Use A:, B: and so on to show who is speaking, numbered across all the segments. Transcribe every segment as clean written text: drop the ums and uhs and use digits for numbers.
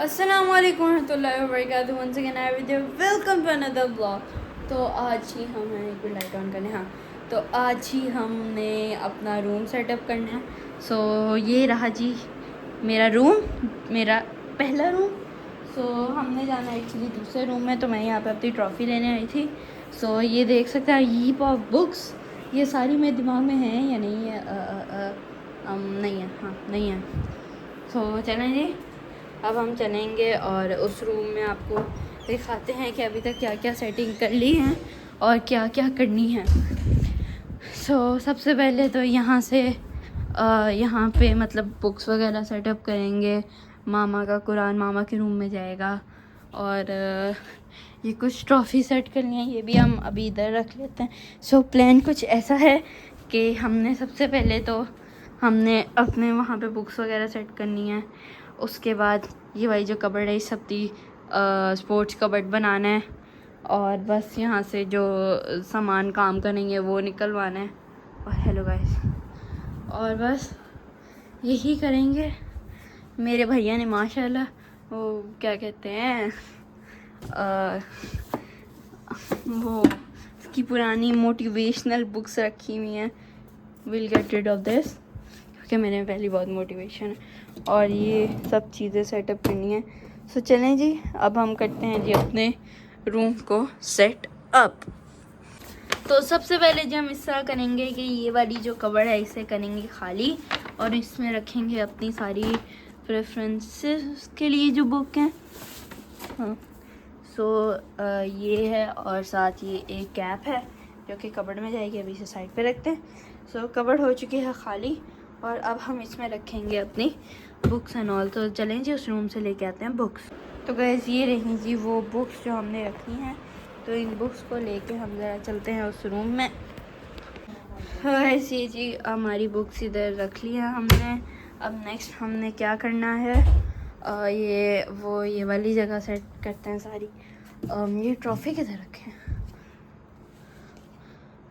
A: अस्सलामुअलैकुम रहमतुल्लाहि व बरकातुहू। Once again I with you welcome to another blog. तो आज ही हम एक बार लाइट ऑन करने, हाँ, तो आज ही हमने अपना रूम सेटअप करना है। सो ये रहा जी मेरा रूम, मेरा पहला रूम। सो हमने जाना है एक्चुअली दूसरे रूम में, तो मैं यहाँ पे अपनी ट्रॉफ़ी लेने आई थी। सो ये देख सकते हैं, हीप ऑफ बुक्स, ये सारी मेरे दिमाग में हैं या नहीं है? नहीं है, हाँ नहीं है। सो चलें जी, अब हम चलेंगे और उस रूम में आपको दिखाते हैं कि अभी तक क्या क्या सेटिंग कर ली है और क्या क्या करनी है। सबसे पहले तो यहाँ से यहाँ पे मतलब बुक्स वगैरह सेटअप करेंगे। मामा का कुरान मामा के रूम में जाएगा और ये कुछ ट्रॉफ़ी सेट करनी है, ये भी हम अभी इधर रख लेते हैं। प्लान कुछ ऐसा है कि हमने सबसे पहले तो हमने अपने वहाँ पे बुक्स वगैरह सेट करनी है। उसके बाद ये वाली जो कबर्ड है, सब दी स्पोर्ट्स कबर्ड बनाना है और बस यहाँ से जो सामान काम करेंगे वो निकलवाना है। और हेलो गाइस, और बस यही करेंगे। मेरे भैया ने माशाल्लाह वो क्या कहते हैं वो उसकी पुरानी मोटिवेशनल बुक्स रखी हुई हैं। Will get rid of this क्योंकि मेरे पहली बहुत मोटिवेशन है और ये सब चीज़ें सेटअप करनी है। चलें जी, अब हम करते हैं जी अपने रूम को सेट अप। तो सबसे पहले जी हम इस तरह करेंगे कि ये वाली जो कबर्ड है इसे करेंगे खाली और इसमें रखेंगे अपनी सारी प्रेफरेंसेस के लिए जो बुक हैं। हाँ, ये है और साथ ये एक कैप है जो कि कबर्ड में जाएगी। अभी इसे साइड पे रखते हैं। कबर्ड हो चुकी है खाली और अब हम इसमें रखेंगे अपनी बुक्स एंड ऑल। तो चलें जी उस रूम से लेके आते हैं बुक्स। तो गैस ये रही जी वो बुक्स जो हमने रखी हैं। तो इन बुक्स को लेके हम ज़रा चलते हैं उस रूम में। ऐसी जी हमारी बुक्स इधर रख ली है हमने। अब नेक्स्ट हमने क्या करना है, ये वाली जगह सेट करते हैं सारी। ये ट्रॉफ़ी किधर रखें?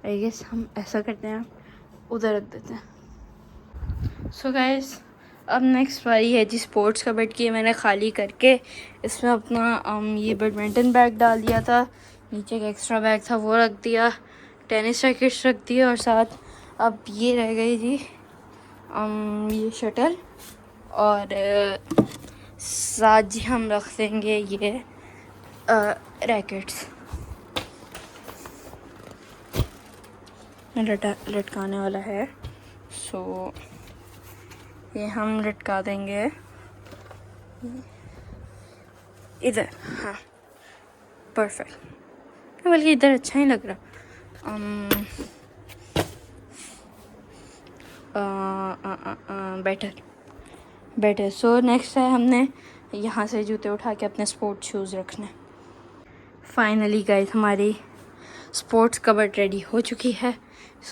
A: आई गेस हम ऐसा करते हैं, उधर रख देते हैं। गाइस अब नेक्स्ट वाली है जी स्पोर्ट्स कबर्ड की। मैंने खाली करके इसमें अपना ये बैडमिंटन बैग डाल दिया था, नीचे एक एक्स्ट्रा बैग था वो रख दिया, टेनिस रैकेट्स रख दिए और साथ अब ये रह गई जी ये शटल और साथ जी हम रख देंगे ये रैकेट्स। लटकाने वाला है, ये हम लटका देंगे इधर। हाँ परफेक्ट, बल्कि इधर अच्छा ही लग रहा। बेटर। नेक्स्ट है हमने यहाँ से जूते उठा के अपने स्पोर्ट्स शूज़ रखने। फाइनली गाइस हमारी स्पोर्ट्स कबर्ड रेडी हो चुकी है।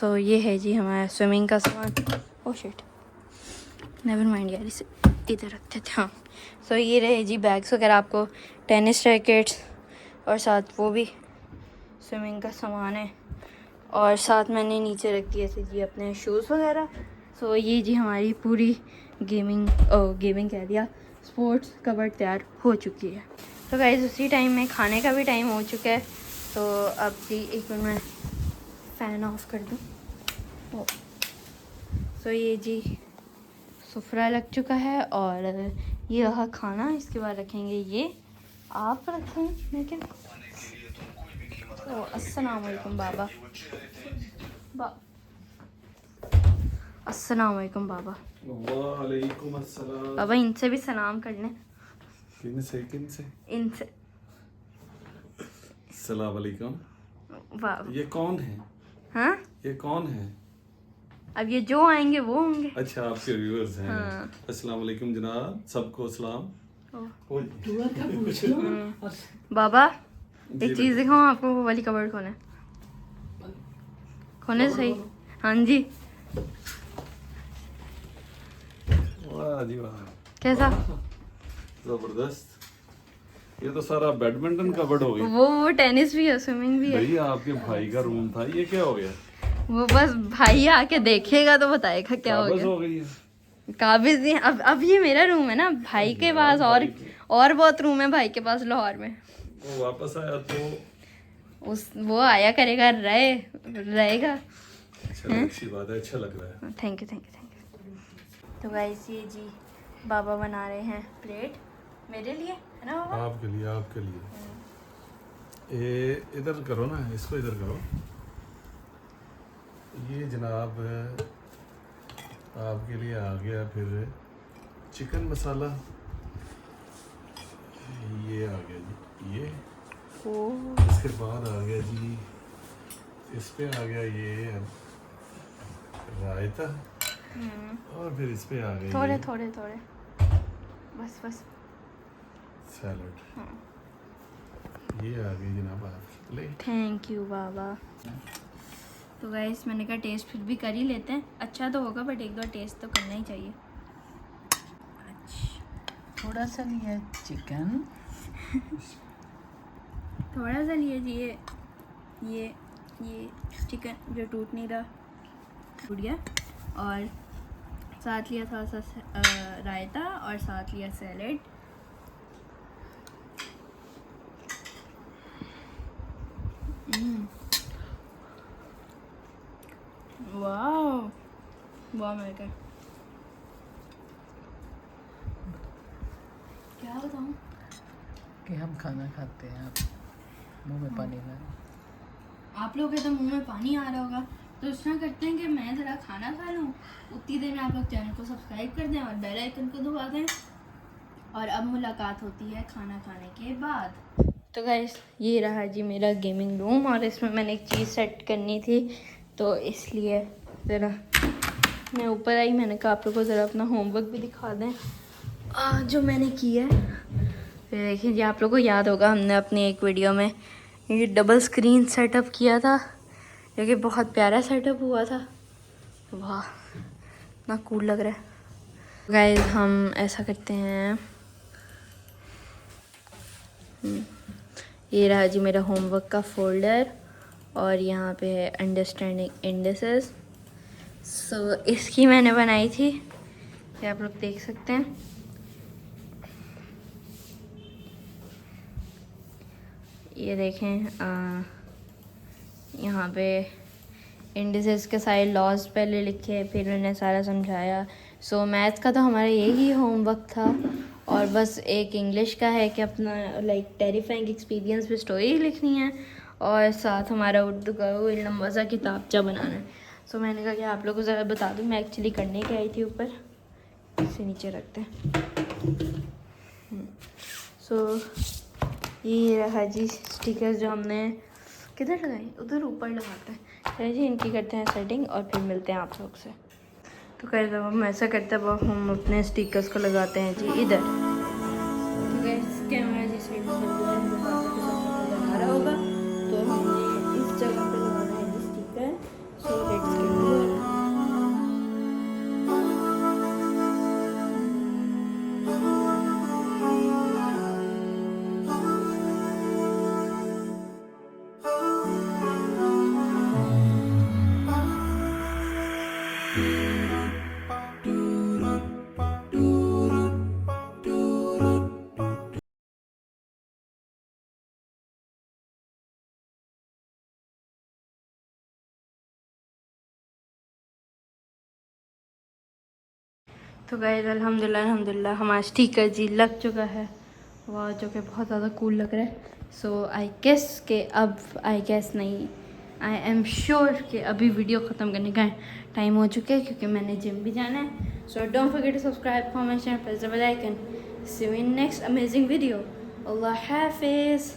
A: ये है जी हमारा स्विमिंग का सामान। ओह शिट, नेवर माइंड यार, इसे इधर रखते थे। हाँ ये रहे जी बैग्स वगैरह, आपको टेनिस रैकेट्स और साथ वो भी स्विमिंग का सामान है और साथ मैंने नीचे रख दिए थे जी अपने शूज़ वगैरह। ये जी हमारी पूरी गेमिंग कह दिया, स्पोर्ट्स कबर्ड तैयार हो चुकी है। गाइस उसी टाइम में खाने का भी टाइम हो चुका है। अब जी एक मिनट मैं फ़ैन ऑफ कर दूँ। ये जी सुफरा लग चुका है और ये रहा खाना। इसके बाद रखेंगे ये, आप रखें मैं क्या। अस्सलाम वालेकुम बाबा। अस्सलाम वालेकुम बाबा।
B: वालेकुम अस्सलाम।
A: बाबा इनसे भी सलाम कर लें।
B: किनसे?
A: इनसे
B: अस्सलाम वालेकुम।
A: वाह,
B: ये कौन है?
A: हाँ
B: ये कौन है?
A: अब ये जो आएंगे वो होंगे।
B: अच्छा आपके व्यूअर्स हैं।
A: हाँ।
B: अस्सलाम वालेकुम जनाब, सबको सलाम।
A: बाबा एक चीज़ दिखाऊँ आपको, वो वाली कबर्ड खोले सही। हाँ जी,
B: वाह जी वाह,
A: कैसा?
B: जबरदस्त। ये तो सारा बैडमिंटन कबर्ड हो गया।
A: वो टेनिस भी है, स्विमिंग भी है।
B: भैया आपके भाई का रूम था, ये क्या हो गया?
A: वो बस भाई आके देखेगा तो बताएगा क्या हो
B: काबज
A: गया।
B: हो गई है।
A: काबिज नहीं, अब ये मेरा रूम है ना, भाई के पास और बहुत रूम है भाई के पास लाहौर में।
B: वो वापस आया तो
A: वो आया करेगा, रहेगा।
B: चलो अच्छी बात है, अच्छा लग रहा है।
A: Thank you. तो गाइस ये जी बाबा बना रहे हैं प्लेट मेरे लिए, है ना बाबा?
B: आपके लिए ये इधर करो ना, इसको इधर करो। ये जनाब आपके लिए आ गया फिर चिकन मसाला, ये आ गया जी ये। इसके बाद आ गया जी, इस पे आ गया ये रायता, और फिर इस पे आ गया
A: थोड़े बस
B: सैलड। ये आ गई जनाब आपकी प्लेट।
A: थैंक यू बाबा। तो गाइस मैंने कहा टेस्ट फिर भी कर ही लेते हैं, अच्छा तो होगा बट एक दो टेस्ट तो करना ही चाहिए।
C: थोड़ा सा लिया चिकन,
A: थोड़ा सा लिए जी ये चिकन जो टूट नहीं रहा, टूट गया। और साथ लिया थोड़ा सा रायता और साथ लिया सैलेड। वाह मेरे का क्या बताऊँ
C: कि हम खाना खाते हैं, आप मुंह में पानी ला।
A: आप लोग के तो मुंह में पानी आ रहा होगा, तो इस तरह करते हैं कि मैं ज़रा खाना खा लूँ, उतनी देर में आप लोग चैनल को सब्सक्राइब कर दें और बेल आइकन को दबा दें। और अब मुलाकात होती है खाना खाने के बाद। तो गाइस ये रहा जी मेरा गेमिंग रूम, और इसमें मैंने एक चीज़ सेट करनी थी, तो इसलिए ज़रा मैं ऊपर आई। मैंने कहा आप लोग को ज़रा अपना होमवर्क भी दिखा दें जो मैंने किया है। फिर देखिए जी, आप लोग को याद होगा हमने अपनी एक वीडियो में ये डबल स्क्रीन सेटअप किया था, जो कि बहुत प्यारा सेटअप हुआ था। वाह इतना कूल लग रहा है। गाइस हम ऐसा करते हैं, ये रहा जी मेरा होमवर्क का फोल्डर, और यहाँ पे है अंडरस्टैंडिंग इंडिसेस। सो इसकी मैंने बनाई थी, ये आप लोग देख सकते हैं। ये देखें यहाँ पे इंडिसेस के सारे लॉज पहले लिखे, फिर मैंने सारा समझाया। सो मैथ्स का तो हमारा यही होमवर्क था, और बस एक इंग्लिश का है कि अपना लाइक टेरिफाइंग एक्सपीरियंस पे स्टोरी लिखनी है, और साथ हमारा उर्दू का वो लंबा सा किताबचा बनाना है। सो मैंने कहा कि आप लोगों को ज़रा बता दूँ, मैं एक्चुअली करने के आई थी ऊपर, इसे नीचे रखते हैं। सो ये रहा जी स्टिकर्स जो हमने किधर लगाई, उधर ऊपर लगाते हैं। चलिए जी इनकी करते हैं सेटिंग और फिर मिलते हैं आप लोग से। तो कह जब हम ऐसा करते हैं अब हम अपने स्टिकर्स को लगाते हैं जी इधर। तो गाइस कैमरा जी साइड लगा रहा होगा, तो हमने इस जगह पे लगाना है जी sticker. So let's get to it. तो गाइस अल्हम्दुलिल्लाह हमारा स्टिकर जी लग चुका है। वाह जो कि बहुत ज़्यादा कूल लग रहा है। सो आई गेस नहीं, आई एम श्योर कि अभी वीडियो ख़त्म करने का टाइम हो चुका है, क्योंकि मैंने जिम भी जाना है। So don't forget to subscribe, comment, share, press the bell icon. See you in next amazing video. अल्लाह हाफिज़।